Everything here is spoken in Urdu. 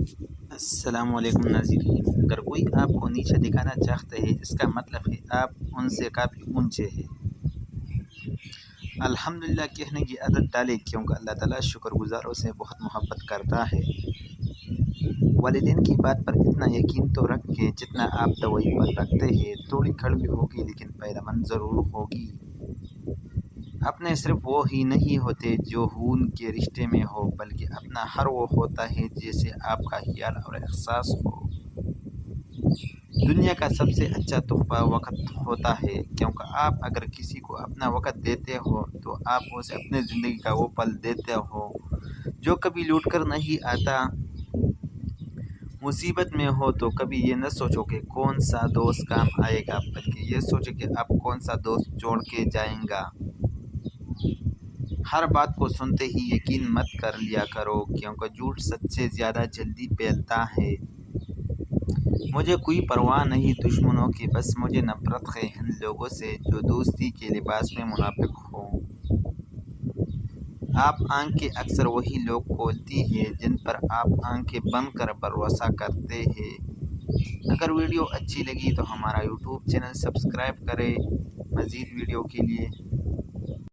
السلام علیکم ناظرین، اگر کوئی آپ کو نیچے دکھانا چاہتے ہیں اس کا مطلب ہے آپ ان سے کافی اونچے ہیں۔ الحمدللہ کہنے کی عادت ڈالے کیونکہ اللہ تعالیٰ شکر گزاروں سے بہت محبت کرتا ہے۔ والدین کی بات پر اتنا یقین تو رکھیں جتنا آپ دوائی پر رکھتے ہیں۔ تھوڑی کڑوی ہوگی لیکن فائدہ مند ضرور ہوگی۔ اپنے صرف وہ ہی نہیں ہوتے جو خون کے رشتے میں ہو، بلکہ اپنا ہر وہ ہوتا ہے جسے آپ کا خیال اور احساس ہو۔ دنیا کا سب سے اچھا تحفہ وقت ہوتا ہے، کیونکہ آپ اگر کسی کو اپنا وقت دیتے ہو تو آپ اسے اپنے زندگی کا وہ پل دیتے ہو جو کبھی لوٹ کر نہیں آتا۔ مصیبت میں ہو تو کبھی یہ نہ سوچو کہ کون سا دوست کام آئے گا، بلکہ یہ سوچو کہ اب کون سا دوست چھوڑ کے جائے گا۔ ہر بات کو سنتے ہی یقین مت کر لیا کرو، کیونکہ جھوٹ سچ سے زیادہ جلدی پھیلتا ہے۔ مجھے کوئی پرواہ نہیں دشمنوں کی، بس مجھے نفرت ہے ان لوگوں سے جو دوستی کے لباس میں منافق ہوں۔ آپ آنکھیں اکثر وہی لوگ کھولتی ہیں جن پر آپ آنکھیں بند کر بھروسہ کرتے ہیں۔ اگر ویڈیو اچھی لگی تو ہمارا یوٹیوب چینل سبسکرائب کریں مزید ویڈیو کے لیے۔